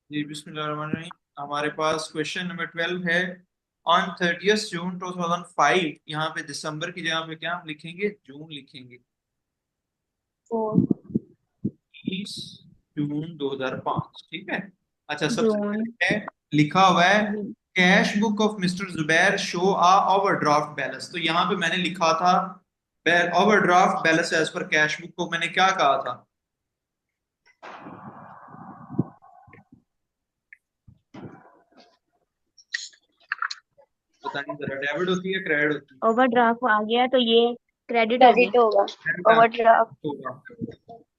जी बिस्मिल्लाहिर्रहमानिर्रहीम। हमारे पास question number 12 है। ऑन 30th जून 2005, यहाँ पे दिसंबर की जगह पे क्या हम लिखेंगे, जून लिखेंगे। फोर 30 जून 2005, ठीक है। अच्छा, सबसे जून। पहले है लिखा हुआ है जी। Cash book of mister Zubair show a overdraft balance. तो यहाँ पे मैंने लिखा था overdraft balance as per cash book को मैंने क्या कहा था। बताइए जरा, डेबिट होती है क्रेडिट होती है? ओवरड्राफ्ट आ गया तो ये क्रेडिट होगी। क्रेडिट होगा। Credit overdraft. होगा।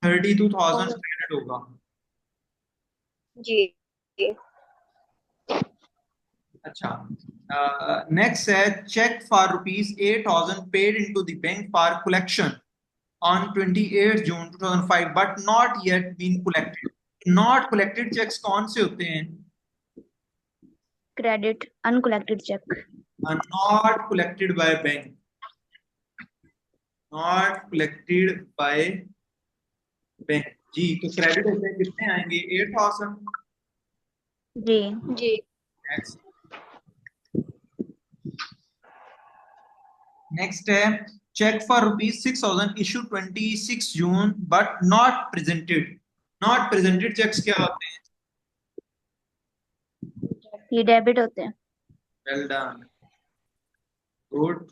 32,000 ओवर। क्रेडिट होगा। जी जी। अच्छा, नेक्स्ट है cheque for rupees 8,000 paid into the bank for collection on 28 June 2005 but not yet been collected. Not collected cheques कौन से होते हैं? Credit uncollected cheque. Not collected by bank, not collected by bank. जी, तो credit होते हैं, कितने आएंगे? 8,000। जी। जी। नेक्स्ट, नेक्स्ट है cheque for rupees 6,000 issue 26 June but not presented. Not presented cheques क्या होते हैं? ये डेबिट होते हैं। Well done, good.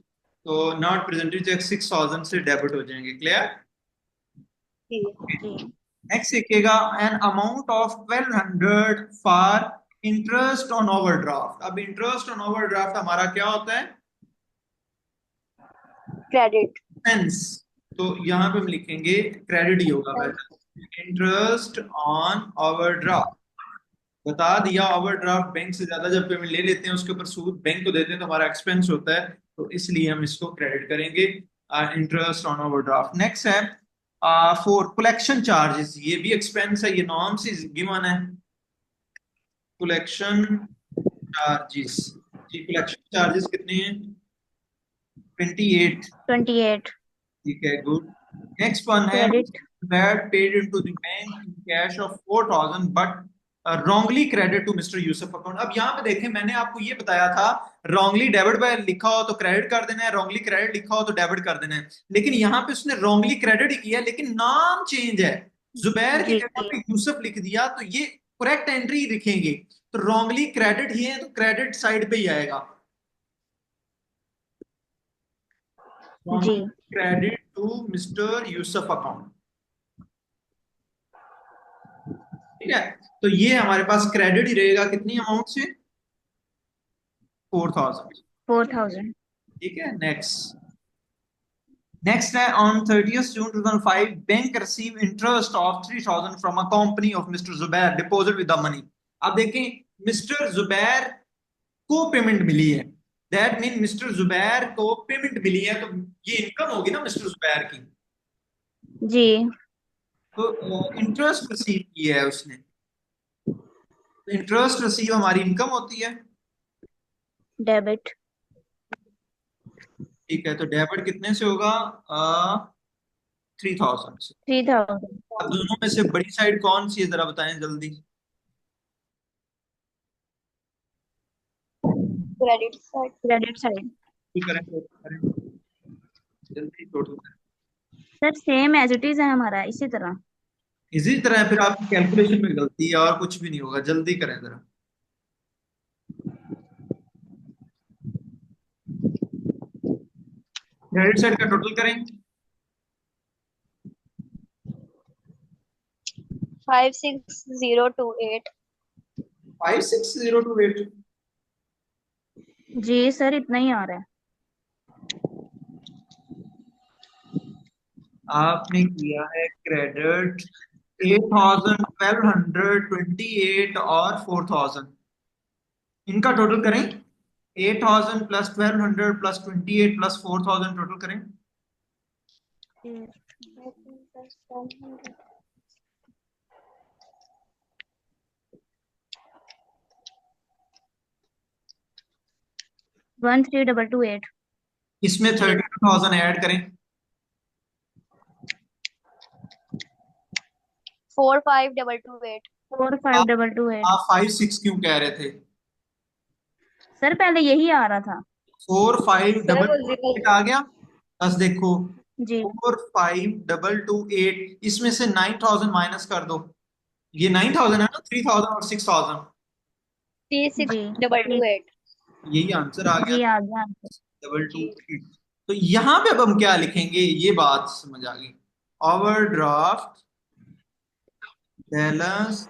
तो नॉट प्रेजेंटेड चेक 6,000 से डेबिट हो जाएंगे। क्लियर? जी। जी। नेक्स्ट लिखिएगा an amount of 1,200 for interest on overdraft. अब इंटरेस्ट ऑन ओवरड्राफ्ट हमारा क्या होता है? क्रेडिट। एक्सपेंस। तो यहाँ पे हम लिखेंगे क्रेडिट ही होगा वैसे। इंटरेस्ट ऑन ओवरड्राफ्ट, बता दिया ओवरड्राफ्ट बैंक से ज्यादा जब पेमेंट ले लेते हैं उसके ऊपर सूद बैंक को देते हैं तो हमारा एक्सपेंस होता है, तो इसलिए हम इसको क्रेडिट करेंगे। Interest on overdraft. नेक्स्ट है फॉर कलेक्शन चार्जेस, ये भी एक्सपेंस है, ये नॉर्म से गिवन है। कलेक्शन चार्जेस, जी कलेक्शन चार्जेस कितने हैं? 28। 28। ठीक है, गुड। नेक्स्ट वन है credit. that paid into the bank in cash of 4,000 but wrongly credit to Mr. Yusuf account. अब यहाँ पे देखें, मैंने आपको ये बताया था रॉन्गली डेबिट बाय लिखा हो तो क्रेडिट कर देना है, रॉन्गली क्रेडिट लिखा हो तो डेबिट कर देना है। लेकिन यहाँ पे उसने रॉन्गली क्रेडिट ही किया लेकिन नाम चेंज है, जुबैर की जी। जगह पे यूसुफ लिख दिया, तो ये करेक्ट एंट्री लिखेंगे। तो रॉन्गली क्रेडिट ही है तो क्रेडिट साइड पे ही आएगा। जी। Credit to mister Yusuf account, ठीक है। तो ये हमारे पास क्रेडिट ही रहेगा कितनी अमाउंट से? 4,000। 4000। ठीक है, नेक्स्ट। नेक्स्ट है on 30th June 2005 bank receive interest of 3,000 from a company of mister Zubair deposit with the money. अब देखें, मिस्टर जुबैर को पेमेंट मिली है, दैट मीन मिस्टर जुबैर को पेमेंट मिली है, तो ये इनकम होगी ना मिस्टर जुबैर की। जी। तो इंटरेस्ट रिसीव किया है उसने, तो इंटरेस्ट रिसीव हमारी इनकम होती है। डेबिट। ठीक है, तो डेबिट कितने से होगा? 3,000 से। 3000। अब दोनों में से बड़ी साइड कौन सी है जरा बताएं जल्दी। Credit side. Credit side. करें टोटल करें, जल्दी टोटल करें। Sir same as it is है हमारा इसी तरह। इसी तरह है, फिर आपकी कैलकुलेशन में गलती है और कुछ भी नहीं होगा, जल्दी करें जरा। क्रेडिट साइड का टोटल करें। 56028। 56,028। जी सर इतना ही आ रहा है। आपने किया है क्रेडिट 8,1228 और 4,000, इनका टोटल करें। 8,000 प्लस 1,200 प्लस 28 प्लस 4,000 टोटल करें। 13228। इसमें 32,000 ऐड करें। 4522 8। 4522 8। आप 5 6 क्यों कह रहे थे? सर पहले यही आ रहा था। 4 5 सर डबल वो 8 आ गया। बस देखो, जी 4 5 2 2 8, इसमें से 9000 माइनस कर दो। ये 9000 है ना, 3000 और 6000। 36 जी डबल टू ठीक। एट यही आंसर आ गया। जी आ गया आंसर। डबल टू जी एट। तो यहाँ पे अब हम क्या लिखेंगे, ये बात समझ आ गई। Overdraft balance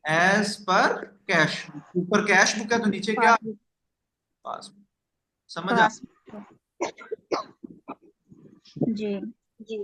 as per cash. ऊपर कैश बुक है तो नीचे क्या? पासबुक। पासबुक। समझ आ? पासबुक। जी जी।